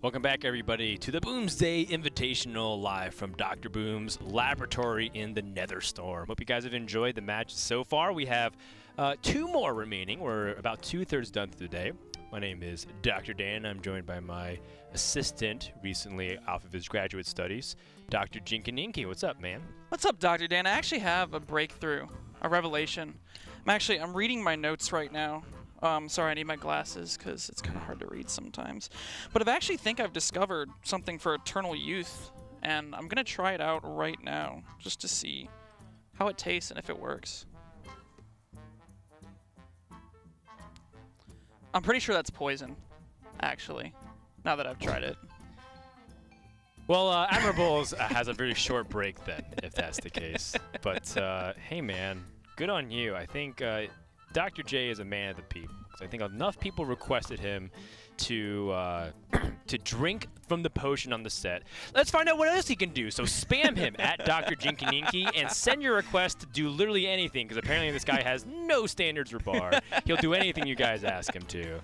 Welcome back, everybody, to the Boomsday Invitational live from Dr. Boom's laboratory in the Netherstorm. Hope you guys have enjoyed the match so far. We have two more remaining. We're about 2/3 done through the day. My name is Dr. Dan. I'm joined by my assistant, recently off of his graduate studies, Dr. Jinkaninki. What's up, man? What's up, Dr. Dan? I actually have a breakthrough, a revelation. I'm reading my notes right now. Sorry, I need my glasses because it's kind of hard to read sometimes. But I actually think I've discovered something for Eternal Youth, and I'm going to try it out right now just to see how it tastes and if it works. I'm pretty sure that's poison, actually, now that I've tried it. Well, Admirables has a very short break then, if that's the case. But, hey, man, good on you. I think Dr. J is a man of the people. I think enough people requested him to to drink from the potion on the set. Let's find out what else he can do. So spam him at Dr. Jinkaninki and send your request to do literally anything, because apparently this guy has no standards or bar. He'll do anything you guys ask him to.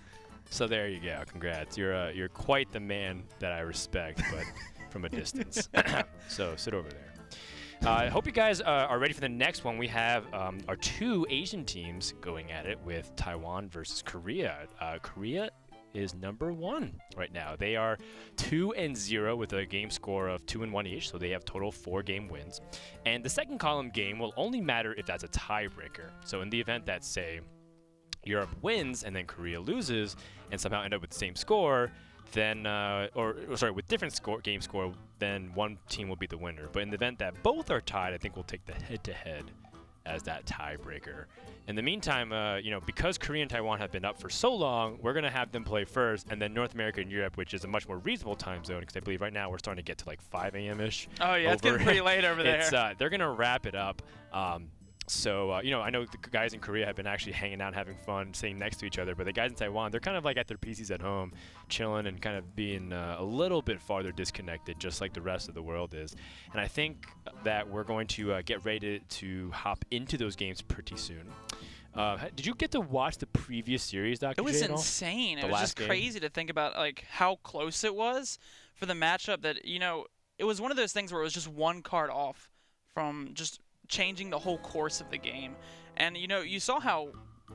So there you go. Congrats. You're quite the man that I respect, but from a distance. So sit over there. I hope you guys are ready for the next one. We have our two Asian teams going at it with Taiwan versus Korea. Korea is number 1 right now. They are 2-0 with a game score of 2-1 each, so they have total 4 game wins. And the second column game will only matter if that's a tiebreaker. So in the event that, say, Europe wins and then Korea loses and somehow end up with the same score, then, with different game score, then one team will be the winner. But in the event that both are tied, I think we'll take the head-to-head as that tiebreaker. In the meantime, because Korea and Taiwan have been up for so long, we're going to have them play first, and then North America and Europe, which is a much more reasonable time zone, because I believe right now we're starting to get to like 5 a.m.-ish. Oh, yeah, it's getting pretty late over there. They're going to wrap it up. So, I know the guys in Korea have been actually hanging out, having fun, sitting next to each other. But the guys in Taiwan, they're kind of like at their PCs at home, chilling and kind of being a little bit farther disconnected, just like the rest of the world is. And I think that we're going to get ready to hop into those games pretty soon. Did you get to watch the previous series, Dr. It was J, insane. It was just crazy to think about like how close it was for the matchup. That it was one of those things where it was just one card off from just changing the whole course of the game. And you saw how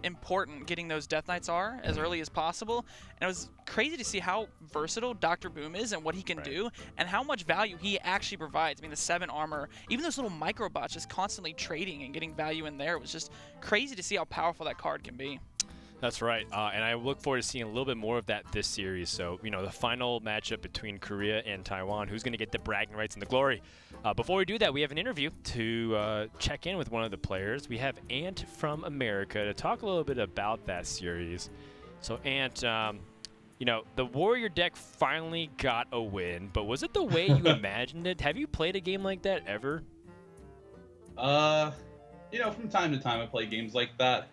important getting those Death Knights are as early as possible, and it was crazy to see how versatile Dr. Boom is and what he can do and how much value he actually provides. I mean, the 7 armor, even those little microbots just constantly trading and getting value in there. It was just crazy to see how powerful that card can be. That's right, and I look forward to seeing a little bit more of that this series. So, the final matchup between Korea and Taiwan, who's going to get the bragging rights and the glory. Before we do that, we have an interview to check in with one of the players. We have Ant from America to talk a little bit about that series. So, Ant, the Warrior deck finally got a win, but was it the way you imagined it? Have you played a game like that ever? From time to time I play games like that.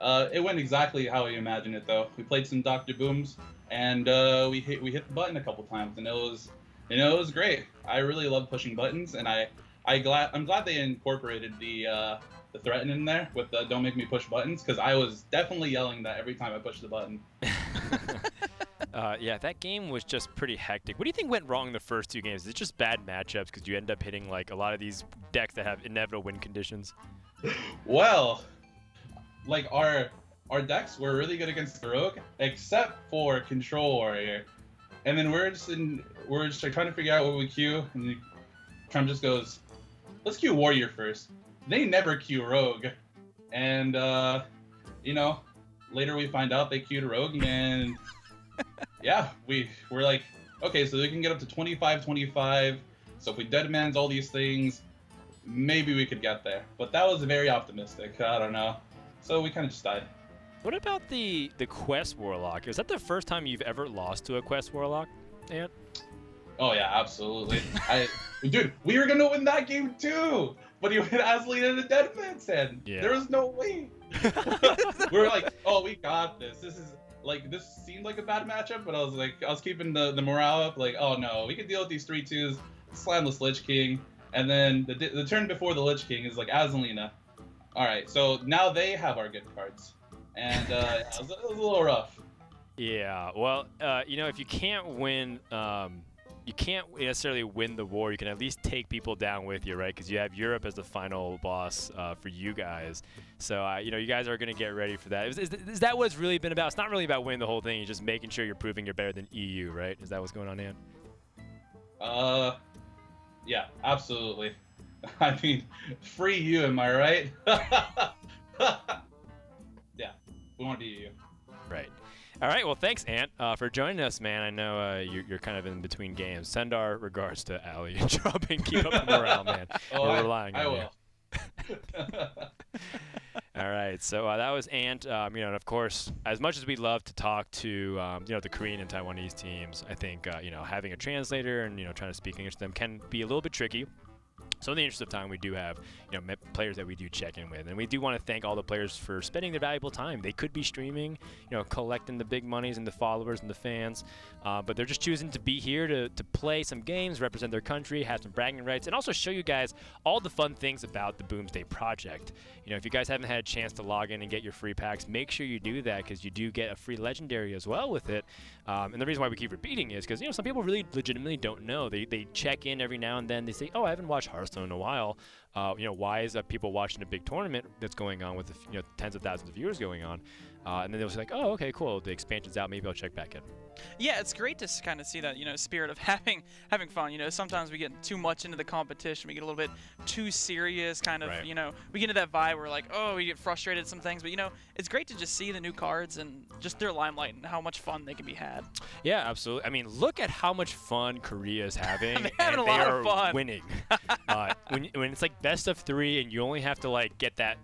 It went exactly how we imagined it, though. We played some Dr. Booms, and we hit the button a couple times, and it was great. I really love pushing buttons, and I'm glad they incorporated the threaten in there with the "Don't make me push buttons," because I was definitely yelling that every time I pushed the button. Yeah, that game was just pretty hectic. What do you think went wrong in the first 2 games? Is it just bad matchups because you end up hitting like a lot of these decks that have inevitable win conditions? Well, like our decks were really good against the Rogue, except for Control Warrior, and then we're just like, trying to figure out what we queue, and Trump just goes, "Let's queue Warrior first." They never queue Rogue, and later we find out they queued Rogue, and yeah, we're like, okay, so they can get up to 25-25. So if we deadmans all these things, maybe we could get there. But that was very optimistic. I don't know. So we kind of just died. What about the Quest Warlock? Is that the first time you've ever lost to a Quest Warlock, Ant? Oh yeah, absolutely. Dude, we were gonna win that game too, but he went Azalina to Dead Man's Hand. Yeah. There was no way. We were like, oh, we got this. This seemed like a bad matchup, but I was keeping the morale up. Like, oh no, we can deal with these 3/2s, slamless Lich King, and then the turn before the Lich King is like Azalina. All right, so now they have our good cards, and it was a little rough. Yeah, well, if you can't win, you can't necessarily win the war. You can at least take people down with you, right? Because you have Europe as the final boss for you guys. So, you guys are going to get ready for that. Is that what it's really been about? It's not really about winning the whole thing. You're just making sure you're proving you're better than EU, right? Is that what's going on, Ant? Yeah, absolutely. I mean, free you, am I right? Yeah, we want to be EU. Right. All right. Well, thanks, Ant, for joining us, man. I know you're kind of in between games. Send our regards to Ali and Chubb and keep up the morale, man. We're relying on you. I will. All right. So that was Ant. And of course, as much as we love to talk to the Korean and Taiwanese teams, I think having a translator and trying to speak English to them can be a little bit tricky. So in the interest of time, we do have players that we do check in with, and we do want to thank all the players for spending their valuable time. They could be streaming, collecting the big monies and the followers and the fans, but they're just choosing to be here to play some games, represent their country, have some bragging rights, and also show you guys all the fun things about the Boomsday Project. If you guys haven't had a chance to log in and get your free packs, make sure you do that because you do get a free legendary as well with it. And the reason why we keep repeating is because some people really legitimately don't know. They check in every now and then. They say, "Oh, I haven't watched Hearthstone in a while. Why is people watching a big tournament that's going on with tens of thousands of viewers going on?" And then they'll say like, "Oh, okay, cool. The expansion's out. Maybe I'll check back in." Yeah, it's great to kind of see that spirit of having fun. Sometimes we get too much into the competition. We get a little bit too serious, kind of. Right. We get into that vibe where like, oh, we get frustrated at some things. But it's great to just see the new cards and just their limelight and how much fun they can be had. Yeah, absolutely. I mean, look at how much fun Korea is having. They're having a lot of fun. Winning. When it's like best of 3 and you only have to like get that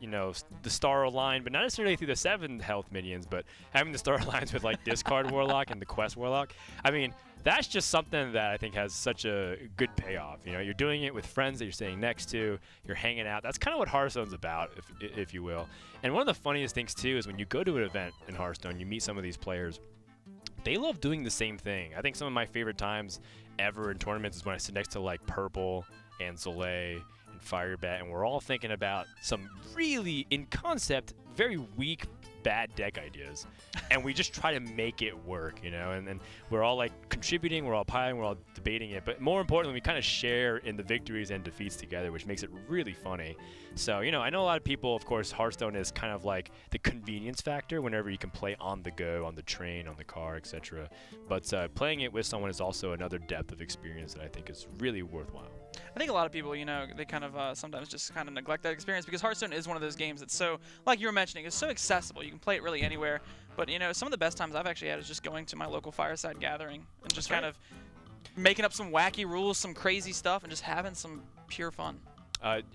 the star line, but not necessarily through the 7 health minions, but having the star lines with like discard warlock and the quest warlock. I mean, that's just something that I think has such a good payoff. You're doing it with friends that you're staying next to, you're hanging out. That's kind of what Hearthstone's about, if you will. And one of the funniest things too is when you go to an event in Hearthstone, you meet some of these players. They love doing the same thing. I think some of my favorite times ever in tournaments is when I sit next to like Purple and Soleil and Firebat, and we're all thinking about some really, in concept, very weak bad deck ideas, and we just try to make it work, and we're all like contributing, we're all piling, we're all debating it, but more importantly, we kind of share in the victories and defeats together, which makes it really funny. So, I know a lot of people, of course, Hearthstone is kind of like the convenience factor whenever you can play on the go, on the train, on the car, etc. But playing it with someone is also another depth of experience that I think is really worthwhile. I think a lot of people, they kind of sometimes just kind of neglect that experience because Hearthstone is one of those games that's so, like you were mentioning, it's so accessible. You can play it really anywhere. But, some of the best times I've actually had is just going to my local fireside gathering and just kind of making up some wacky rules, some crazy stuff, and just having some pure fun.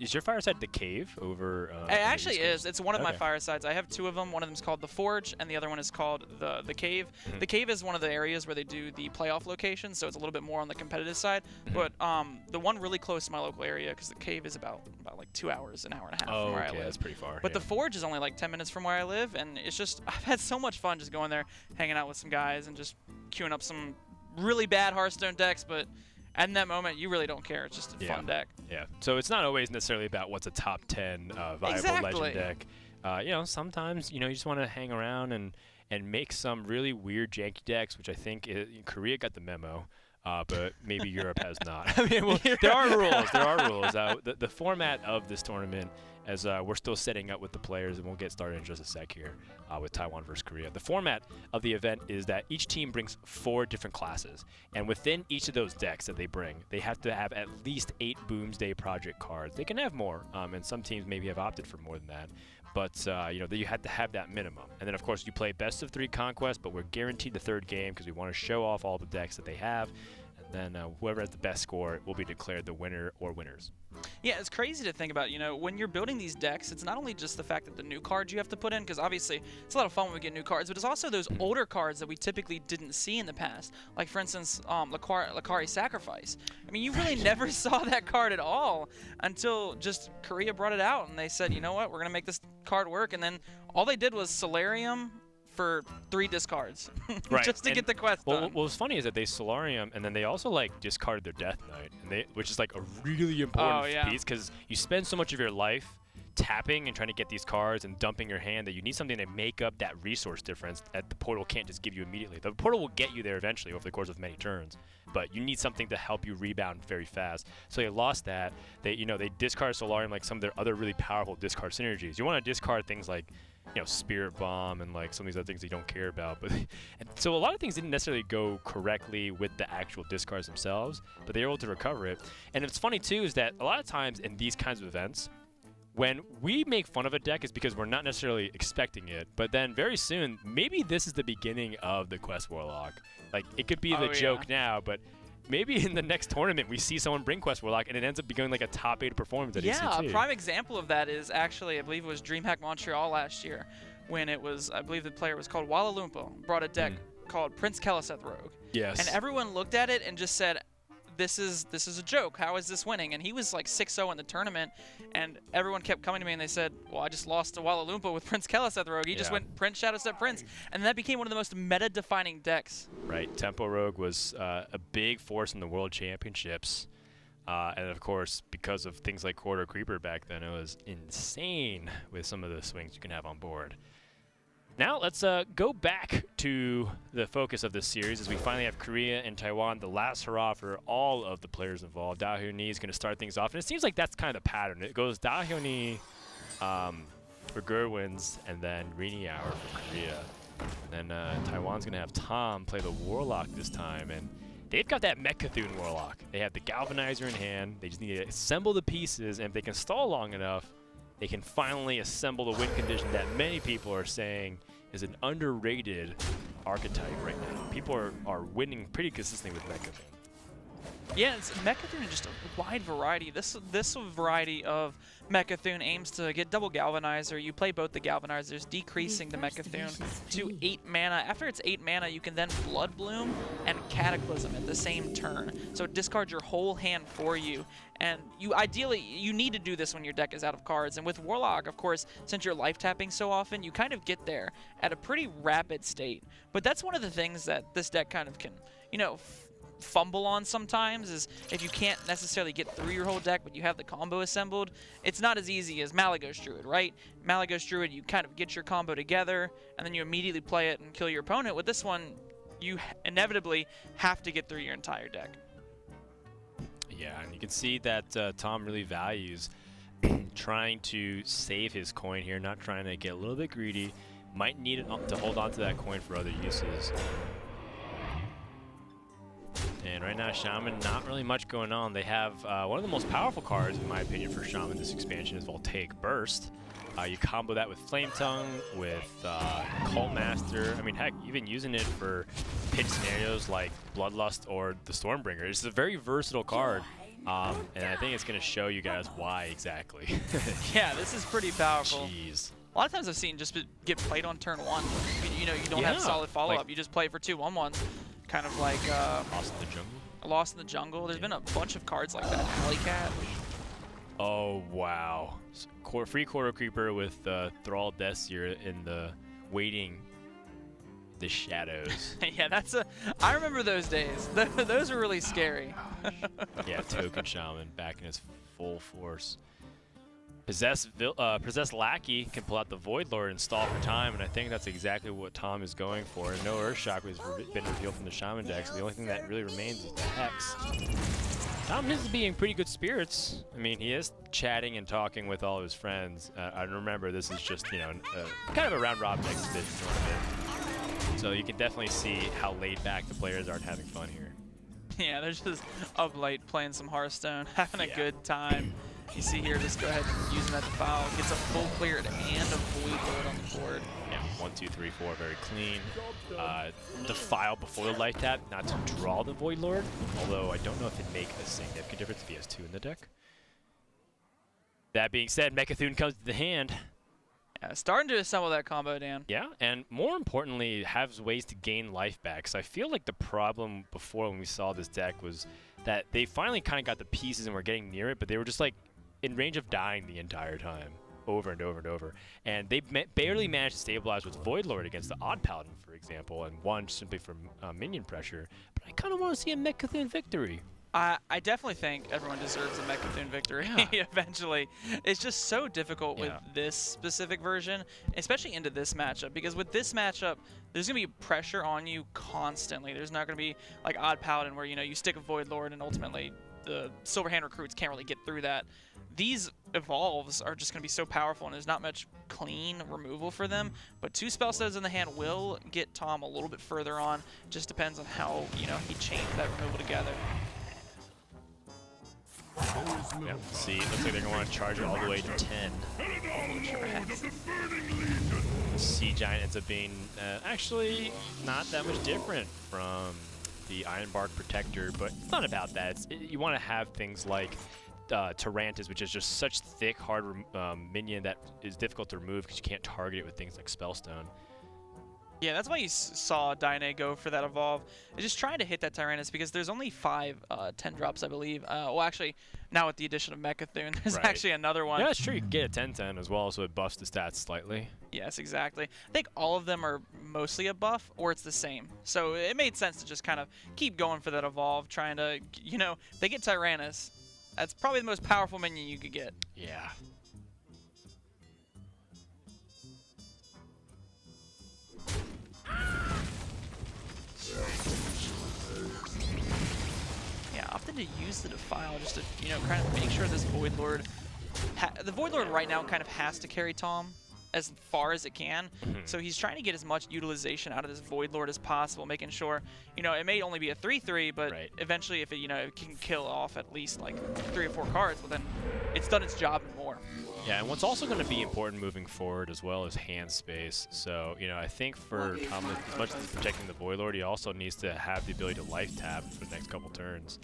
Is your fireside the cave over? It actually is. It's one of my firesides. I have 2 of them. One of them is called the Forge, and the other one is called the Cave. Mm-hmm. The Cave is one of the areas where they do the playoff locations, so it's a little bit more on the competitive side. Mm-hmm. But the one really close to my local area, because the Cave is about like 2 hours, an hour and a half from where I live. That's pretty far. But the Forge is only like 10 minutes from where I live, and it's just I've had so much fun just going there, hanging out with some guys, and just queuing up some really bad Hearthstone decks, but. And in that moment, you really don't care. It's just a fun deck. Yeah. So it's not always necessarily about what's a top 10 viable legend deck. Sometimes, you just want to hang around and make some really weird janky decks, which I think Korea got the memo, but maybe Europe has not. I mean, there are rules. There are rules. The format of this tournament, as we're still setting up with the players, and we'll get started in just a sec here with Taiwan versus Korea. The format of the event is that each team brings 4 different classes, and within each of those decks that they bring, they have to have at least 8 Boomsday Project cards. They can have more, and some teams maybe have opted for more than that. But, you have to have that minimum. And then, of course, you play best of 3 conquest, but we're guaranteed the 3rd game because we want to show off all the decks that they have. And then whoever has the best score will be declared the winner or winners. Yeah, it's crazy to think about, when you're building these decks, it's not only just the fact that the new cards you have to put in, because obviously it's a lot of fun when we get new cards, but it's also those older cards that we typically didn't see in the past. Like, for instance, Lakari Sacrifice. I mean, you really never saw that card at all until just Korea brought it out, and they said, you know what, we're going to make this card work, and then all they did was Solarium for 3 discards just to get the quest done. What's funny is that they Solarium, and then they also discarded their Death Knight, which is a really important piece because you spend so much of your life tapping and trying to get these cards and dumping your hand, that you need something to make up that resource difference that the portal can't just give you immediately. The portal will get you there eventually over the course of many turns, but you need something to help you rebound very fast. So they lost that. They discard Solarium like some of their other really powerful discard synergies. You want to discard things like, Spirit Bomb and like some of these other things you don't care about. But and so a lot of things didn't necessarily go correctly with the actual discards themselves, but they were able to recover it. And it's funny too is that a lot of times in these kinds of events, when we make fun of a deck, is because we're not necessarily expecting it, but then very soon, maybe this is the beginning of the Quest Warlock. Like, it could be the joke now, but maybe in the next tournament we see someone bring Quest Warlock and it ends up becoming like a top 8 performance at ECT. A prime example of that is actually, I believe it was DreamHack Montreal last year, when it was, I believe the player was called Walla Loompa, brought a deck called Prince Keleseth Rogue. Yes. And everyone looked at it and just said, this is a joke. How is this winning? And he was like 6-0 in the tournament, and everyone kept coming to me and they said, well, I just lost to Walla Loompa with Prince Keleseth Rogue. He just went Prince, Shadowstep Prince, and that became one of the most meta-defining decks. Right. Tempo Rogue was a big force in the World Championships, and of course, because of things like Quarter Creeper back then, it was insane with some of the swings you can have on board. Now let's go back to the focus of this series as we finally have Korea and Taiwan, the last hurrah for all of the players involved. Da Hyun-Hee is going to start things off, and it seems like that's kind of the pattern. It goes Da Hyun-Hee for Gerwins, and then Rini Hour for Korea. And then Taiwan's going to have Tom play the Warlock this time, and they've got that Mech-Cthulhu Warlock. They have the Galvanizer in hand. They just need to assemble the pieces, and if they can stall long enough, they can finally assemble the win condition that many people are saying is an underrated archetype right now. People are winning pretty consistently with Mech-Cthulhu. Yeah, Mech-Cthulhu is just a wide variety. This variety of Mech-Cthulhu aims to get double Galvanizer. You play both the Galvanizers, decreasing the Mech-Cthulhu to 8 mana. After it's 8 mana, you can then Blood Bloom and Cataclysm at the same turn. So it discards your whole hand for you. And ideally, you need to do this when your deck is out of cards. And with Warlock, of course, since you're life tapping so often, you kind of get there at a pretty rapid state. But that's one of the things that this deck kind of can, fumble on sometimes, is if you can't necessarily get through your whole deck, but you have the combo assembled, it's not as easy as Malagos Druid, right? Malagos Druid, you kind of get your combo together, and then you immediately play it and kill your opponent. With this one, you inevitably have to get through your entire deck. Yeah, and you can see that Tom really values trying to save his coin here, not trying to get a little bit greedy. Might need it to hold on to that coin for other uses. And right now, Shaman, not really much going on. They have one of the most powerful cards, in my opinion, for Shaman this expansion is Voltaic Burst. You combo that with Flame Tongue, with Cult Master. I mean, heck, even using it for pinch scenarios like Bloodlust or the Stormbringer. It's a very versatile card, and I think it's going to show you guys why exactly. Yeah, this is pretty powerful. Jeez. A lot of times I've seen just get played on turn 1. You don't have solid follow-up. Like, you just play for 2 1/1s. Kind of like Lost in the Jungle. Lost in the Jungle. There's been a bunch of cards like that. Alley Cat. Oh, wow. Free Quarter Creeper with Thrall Deathseer in the the shadows. Yeah, I remember those days. Those were really scary. Yeah, Token Shaman back in his full force. Possessed Lackey can pull out the Void Lord and stall for time, and I think that's exactly what Tom is going for. And no Earthshock has been revealed from the Shaman deck, so the only thing that really remains is the Hex. Tom is being pretty good spirits. I mean, he is chatting and talking with all of his friends. I remember this is just, kind of a round-robin exhibition tournament. So you can definitely see how laid back the players are and having fun here. Yeah, they're just up late playing some Hearthstone, having a good time. You see here, just go ahead and use that defile. Gets a full cleared and a Void Lord on the board. Yeah, 1, 2, 3, 4, very clean. Defile before the life tap, not to draw the Void Lord, although I don't know if it'd make a significant difference if he has 2 in the deck. That being said, Mech-Cthulhu comes to the hand. Yeah, starting to assemble that combo, Dan. Yeah, and more importantly, has ways to gain life back. So I feel like the problem before when we saw this deck was that they finally kind of got the pieces and were getting near it, but they were just like in range of dying the entire time, over and over and over. And they barely managed to stabilize with Void Lord against the Odd Paladin, for example, and one simply from minion pressure. But I kind of want to see a Mech-Cthulhu victory. I definitely think everyone deserves a Mecha'thun victory eventually. It's just so difficult with this specific version, especially into this matchup, because with this matchup, there's going to be pressure on you constantly. There's not going to be like Odd Paladin where, you know, you stick a Void Lord and ultimately the Silverhand recruits can't really get through that. These evolves are just going to be so powerful, and there's not much clean removal for them. But 2 spell stones in the hand will get Tom a little bit further on. Just depends on how, you know, he chains that removal together. Yep. See, looks like they're going to want to charge it all the way to 10. The Sea Giant ends up being actually not that much different from the Ironbark Protector, but it's not about that. You want to have things like Tyrantus, which is just such thick, hard minion that is difficult to remove because you can't target it with things like Spellstone. Yeah, that's why you saw Diane go for that evolve. It's just trying to hit that Tyrannus because there's only 5 10 drops, I believe. Well, actually, now with the addition of Mecha'thun, there's actually another one. Yeah, that's true. You can get a 10/10 as well, so it buffs the stats slightly. Yes, exactly. I think all of them are mostly a buff, or it's the same. So it made sense to just kind of keep going for that evolve, trying to, you know, they get Tyrannus. That's probably the most powerful minion you could get. Yeah. Yeah, opted to use the Defile just to, you know, kind of make sure this Void Lord... the Void Lord right now kind of has to carry Tom as far as it can. So he's trying to get as much utilization out of this Void Lord as possible, making sure, you know, it may only be a 3/3, but eventually if it, you know, it can kill off at least like 3 or 4 cards, well then it's done its job and more. Yeah, and what's also going to be important moving forward as well is hand space. So, you know, I think for Tom, as much as he's protecting the Void Lord, he also needs to have the ability to life tap for the next couple turns.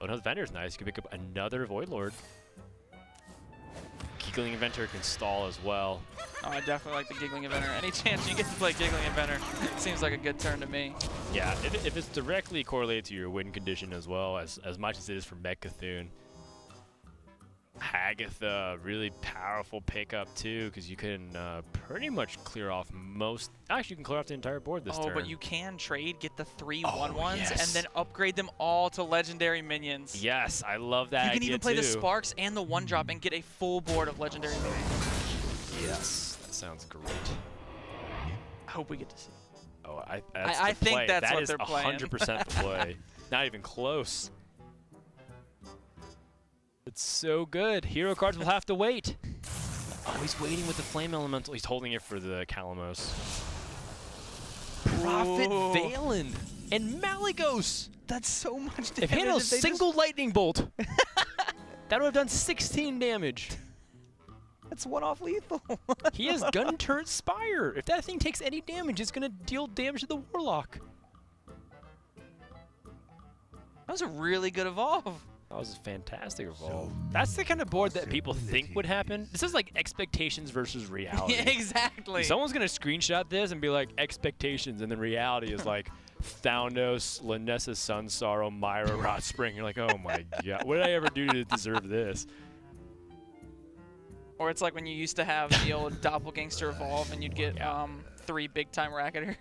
Oh no, the Vendor's nice. You can pick up another Void Lord. Giggling Inventor can stall as well. Oh, I definitely like the Giggling Inventor. Any chance you get to play Giggling Inventor seems like a good turn to me. Yeah, if it's directly correlated to your win condition as well, as much as it is for Mecha'thun. Hagatha, really powerful pickup too, because you can pretty much clear off most. Actually, you can clear off the entire board this turn. Oh, but you can trade, get the 3 1/1s, and then upgrade them all to legendary minions. Yes, I love that. You can even play the Sparks and the 1-drop and get a full board of legendary minions. Yes, that sounds great. I hope we get to see. Oh, I think that's what they're playing. That is 100% the play. Not even close. It's so good. Hero cards will have to wait. Oh, he's waiting with the Flame Elemental. He's holding it for the Calamos. Prophet Valen and Malygos. That's so much damage. If he had a single lightning bolt, that would have done 16 damage. That's 1-off lethal. He has Gun Turret Spire. If that thing takes any damage, it's going to deal damage to the Warlock. That was a really good evolve. That was a fantastic evolve. That's the kind of board that people think would happen. This is like expectations versus reality. Yeah, exactly. Someone's going to screenshot this and be like, expectations, and then reality is like Thaunos, Lanessa Sunsorrow, Myra Rot Spring. You're like, oh my god, what did I ever do to deserve this? Or it's like when you used to have the old Doppelgangster evolve and you'd get 3 big-time Racketers.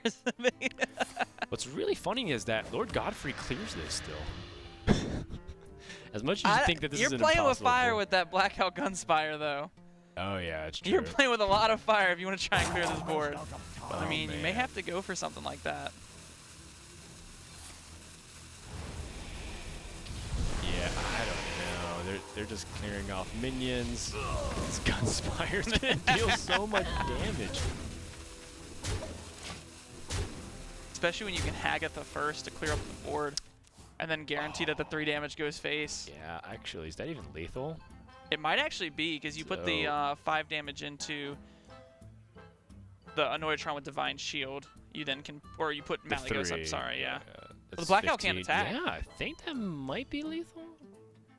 What's really funny is that Lord Godfrey clears this still. As much as you think that this is an impossible You're playing with fire board. with that Blackout Gunspire, though. Oh, yeah, it's true. You're playing with a lot of fire if you want to try and clear this board. Oh, I mean, you may have to go for something like that. Yeah, I don't know. They're just clearing off minions. This Gunspire's going to deal so much damage. Especially when you can Hagatha first to clear up the board. And then guarantee that the 3 damage goes face. Yeah, actually, is that even lethal? It might actually be, because you put the 5 damage into the Annoyatron with Divine Shield. You then can, or you put Malygos up, sorry, yeah. Well, the Blackout can't attack. Yeah, I think that might be lethal.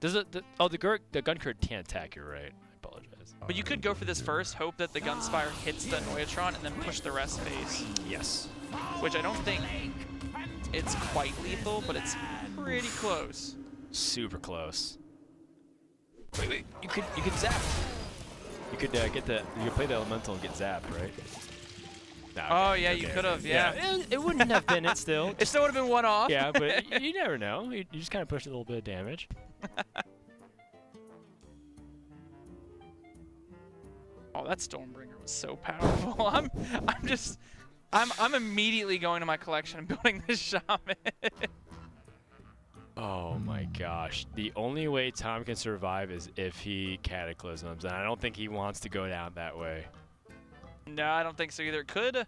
Does it? The gun card can't attack, you're right. I apologize. But you could go for this first, hope that the Gunspire hits the Annoyatron, and then push the rest face. Yes. Which I don't think it's quite lethal, but it's pretty close. Super close. Wait, you could zap. You could you could play the elemental and get zapped, right? Oh, yeah, you could have, yeah. It wouldn't have been it still. It still would have been one off. Yeah, but you never know. You just kind of push a little bit of damage. Oh, that Stormbringer was so powerful. I'm immediately going to my collection and building this shaman. Oh my gosh. The only way Tom can survive is if he cataclysms, and I don't think he wants to go down that way. No, I don't think so either. It could.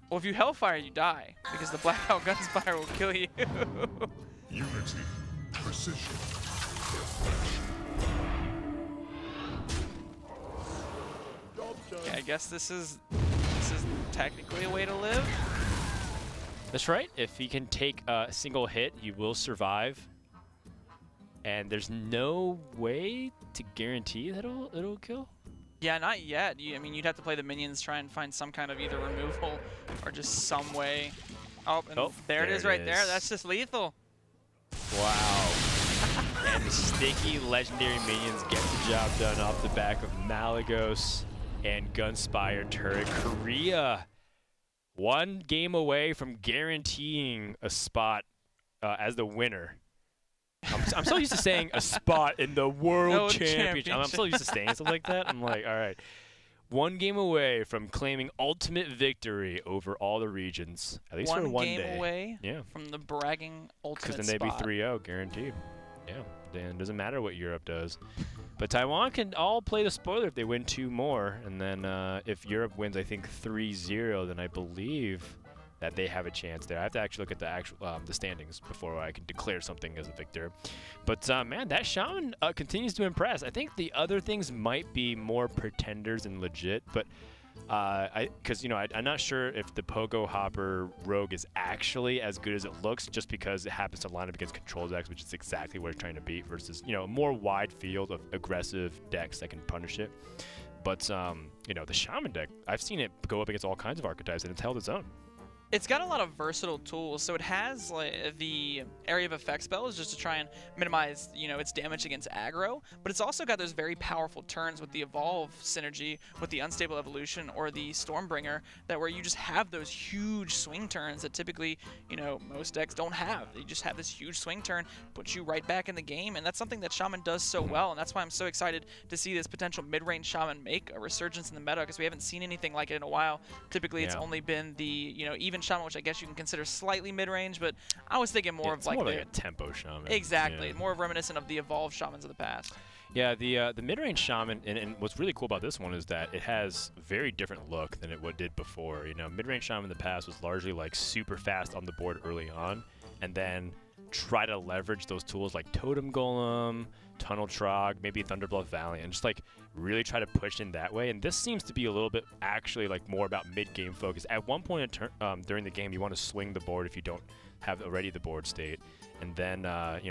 Well, if you Hellfire, you die, because the Blackout Gunspire will kill you. Unity. Precision. Yeah, I guess this is technically a way to live. That's right. If he can take a single hit, he will survive. And there's no way to guarantee that it'll kill? Yeah, not yet. I mean, you'd have to play the minions, try and find some kind of either removal or just some way. Oh, and there it is right there. That's just lethal. Wow. And the sticky legendary minions get the job done off the back of Malagos and Gunspire Turret. Korea, one game away from guaranteeing a spot as the winner. I'm so used to saying a spot in the World Championship. I'm so used to saying something like that. I'm like, all right. One game away from claiming ultimate victory over all the regions. At least for one day. One game away yeah. from the bragging ultimate Because then they'd be 3-0, guaranteed. Yeah. Then it doesn't matter what Europe does. But Taiwan can all play the spoiler if they win 2 more. And then if Europe wins, I think 3-0, then I believe that they have a chance there. I have to actually look at the standings before I can declare something as a victor. But man, that Shaman continues to impress. I think the other things might be more pretenders and legit, but because I'm not sure if the Pogo Hopper Rogue is actually as good as it looks, just because it happens to line up against control decks, which is exactly what it's trying to beat, versus a more wide field of aggressive decks that can punish it. But the Shaman deck, I've seen it go up against all kinds of archetypes, and it's held its own. It's got a lot of versatile tools, so it has like the area of effect spells just to try and minimize, its damage against aggro, but it's also got those very powerful turns with the Evolve synergy with the Unstable Evolution or the Stormbringer, that where you just have those huge swing turns that typically, most decks don't have. You just have this huge swing turn, puts you right back in the game, and that's something that Shaman does so well, and that's why I'm so excited to see this potential mid-range Shaman make a resurgence in the meta, because we haven't seen anything like it in a while. Typically, it's only been the, even Shaman, which I guess you can consider slightly mid-range, but I was thinking more of like a tempo Shaman. Exactly, more reminiscent of the evolved Shamans of the past. Yeah, the mid-range Shaman, and what's really cool about this one is that it has a very different look than it did before. Mid-range Shaman in the past was largely like super fast on the board early on, and then try to leverage those tools like Totem Golem, Tunnel Trog, maybe Thunderbluff Valley, and just like really try to push in that way. And this seems to be a little bit actually like more about mid-game focus. At one point during the game, you want to swing the board if you don't have already the board state, and then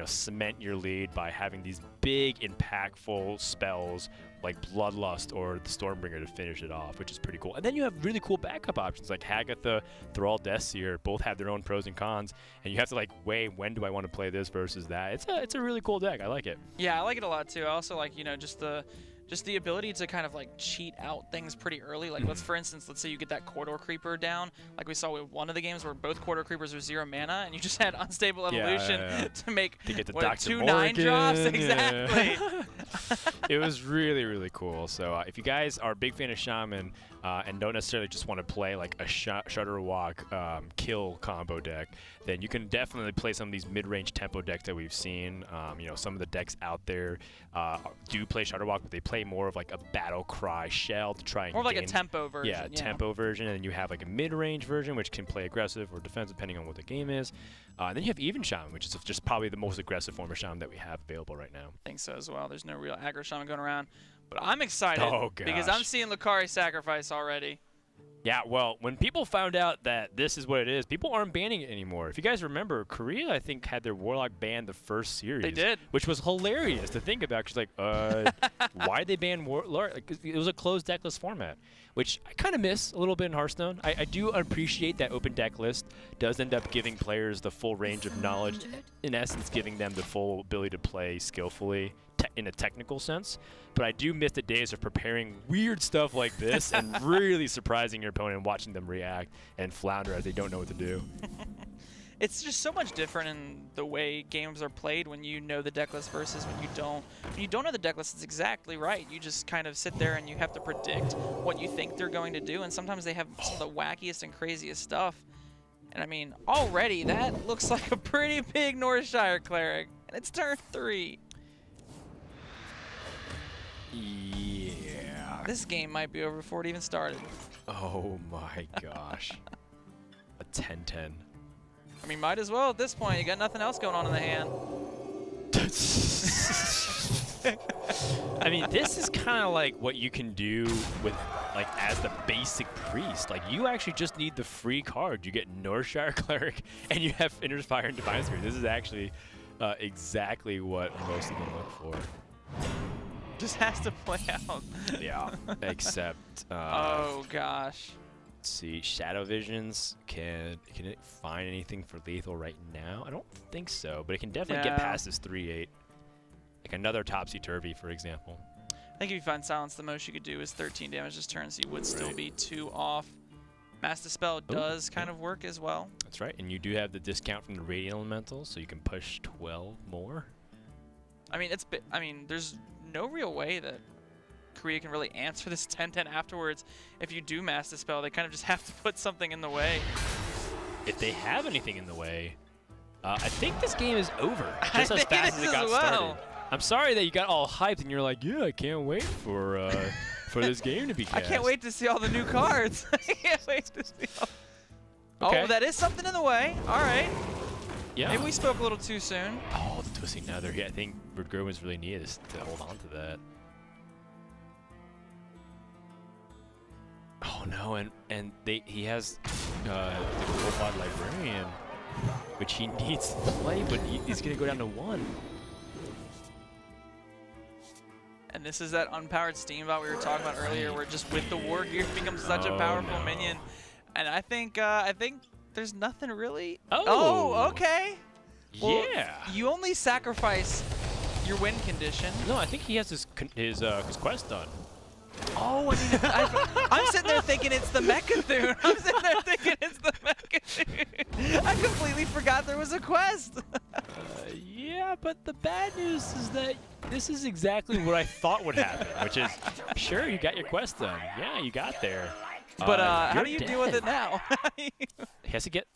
cement your lead by having these big impactful spells like Bloodlust or the Stormbringer to finish it off, which is pretty cool. And then you have really cool backup options like Hagatha, Thrall, Deathseer. Both have their own pros and cons, and you have to like weigh when do I want to play this versus that. It's a really cool deck. I like it. Yeah, I like it a lot too. I also like just the ability to kind of like cheat out things pretty early. Like let's say you get that Corridor Creeper down, like we saw with one of the games where both Corridor Creepers were 0 mana, and you just had Unstable Evolution to make to get the 2 9-drops. Exactly. It was really, really cool. So if you guys are a big fan of Shaman and don't necessarily just want to play like a Shudderwock kill combo deck, then you can definitely play some of these mid-range tempo decks that we've seen. Some of the decks out there do play Shudderwock, but they play more of like a Battle Cry shell to try and more like a tempo version. Yeah, tempo version, and then you have like a mid-range version which can play aggressive or defensive depending on what the game is. And then you have Even Shaman, which is just probably the most aggressive form of Shaman that we have available right now. I think so as well. There's no real aggro Shaman going around, but I'm excited because gosh. I'm seeing Lucari Sacrifice already. Yeah, well, when people found out that this is what it is, people aren't banning it anymore. If you guys remember, Korea, I think, had their Warlock banned the first series. They did. Which was hilarious to think about. Because, why'd they ban Warlock? Like, it was a closed deck list format, which I kind of miss a little bit in Hearthstone. I do appreciate that open deck list does end up giving players the full range of knowledge, in essence giving them the full ability to play skillfully, in a technical sense, but I do miss the days of preparing weird stuff like this and really surprising your opponent and watching them react and flounder as they don't know what to do. It's just so much different in the way games are played when you know the deck list versus when you don't. When you don't know the deck list, it's exactly right. You just kind of sit there and you have to predict what you think they're going to do, and sometimes they have some of the wackiest and craziest stuff. And I mean, already that looks like a pretty big Northshire Cleric, and it's turn 3. Yeah. This game might be over before it even started. Oh my gosh. A 10-10. I mean, might as well at this point. You got nothing else going on in the hand. I mean, this is kind of like what you can do with, like, as the basic priest. Like, you actually just need the free card. You get Northshire Cleric, and you have Interfire and Divine Spirit. This is actually exactly what most of them look for. Just has to play out. Yeah, except... oh, gosh. Let's see, Shadow Visions, can it find anything for lethal right now? I don't think so, but it can definitely get past this 3-8. Like another Topsy-Turvy, for example. I think if you find Silence, the most you could do is 13 damage this turn, so you would still be 2 off. Mass Dispel does kind of work as well. That's right, and you do have the discount from the Radiant Elemental, so you can push 12 more. I mean, there's no real way that Korea can really answer this 10-10 afterwards. If you do Mass Dispel, they kind of just have to put something in the way. If they have anything in the way, I think this game is over just as fast as it got started. I'm sorry that you got all hyped and you're like, yeah, I can't wait for this game to be cast. I can't wait to see all the new cards. I can't wait to see all... Okay. Oh, that is something in the way. All right. Yeah. Maybe we spoke a little too soon. Oh, the Twisting Nether. Yeah, I think Gerwin's really needed to hold on to that. Oh no, and he has the Robot Librarian, which he needs to play, but he's gonna go down to 1. And this is that unpowered Steambot we were talking about earlier, where just with the War Gear becomes such a powerful minion. And I think there's nothing really. Oh, okay. Well, yeah. You only sacrifice your win condition. No, I think he has his quest done. Oh, I mean, I'm sitting there thinking it's the Mechathune. I'm sitting there thinking it's the Mechathune. I completely forgot there was a quest. Yeah, but the bad news is that this is exactly what I thought would happen, which is, sure, you got your quest done. Yeah, you got there. But how do you deal with it now? He has to get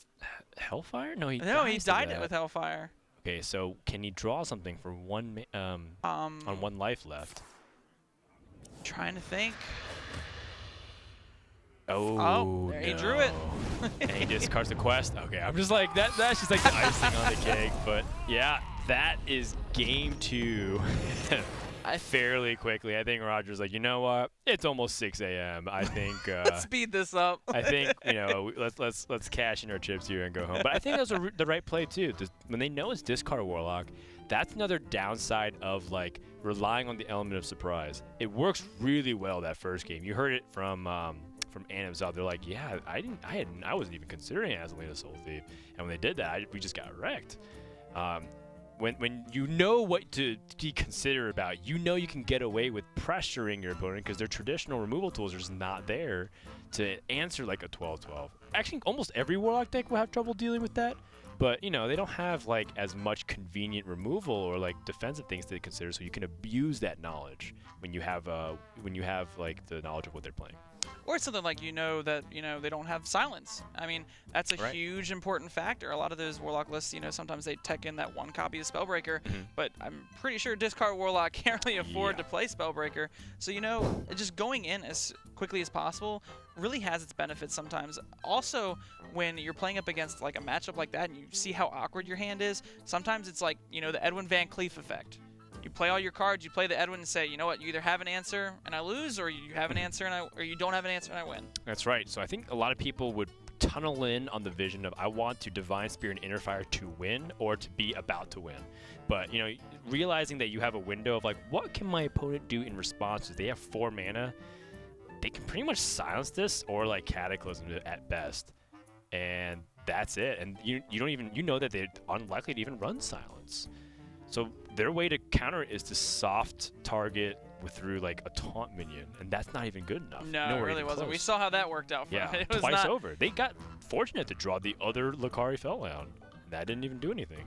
Hellfire? No, he died it with Hellfire. Okay, so can he draw something for on 1 life left? Trying to think. Oh, there he drew it. And he discards the quest. Okay, I'm just like that's just like the icing on the cake. But yeah, that is game 2. Fairly quickly. I think Roger's like, you know what? It's almost 6 a.m. I think let's speed this up. I think let's cash in our chips here and go home. But I think that was the right play too. When they know it's discard Warlock, that's another downside of like relying on the element of surprise. It works really well that first game. You heard it from Anim's out. They're like, yeah, I wasn't even considering Azalina Soul Thief, and when they did that, we just got wrecked. When you know what to consider about, you know you can get away with pressuring your opponent because their traditional removal tools are just not there to answer like a 12-12. Actually, almost every Warlock deck will have trouble dealing with that, but you know they don't have like as much convenient removal or like defensive things to consider, so you can abuse that knowledge when you have like the knowledge of what they're playing. Or something like that they don't have silence. I mean, that's a huge important factor. A lot of those Warlock lists, sometimes they tech in that 1 copy of Spellbreaker, but I'm pretty sure discard Warlock can't really afford to play Spellbreaker. So just going in as quickly as possible really has its benefits sometimes. Also, when you're playing up against like a matchup like that and you see how awkward your hand is, sometimes it's like the Edwin Van Cleef effect. You play all your cards, you play the Edwin and say, you know what, you either have an answer and I lose, or you have an answer or you don't have an answer and I win. That's right. So I think a lot of people would tunnel in on the vision of I want to Divine Spirit and Interfire to win or to be about to win. But, realizing that you have a window of like, what can my opponent do in response? If they have 4 mana, they can pretty much silence this or like Cataclysm at best. And that's it. And you don't even, that they're unlikely to even run silence. So their way to counter it is to soft target through like a taunt minion, and that's not even good enough. No, it really wasn't. Close. We saw how that worked out for yeah, them. It was twice not... over. They got fortunate to draw the other Lucari Felhound. That didn't even do anything.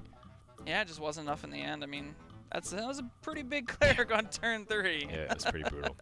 Yeah, it just wasn't enough in the end. I mean, that was a pretty big cleric on turn 3. Yeah, it's pretty brutal.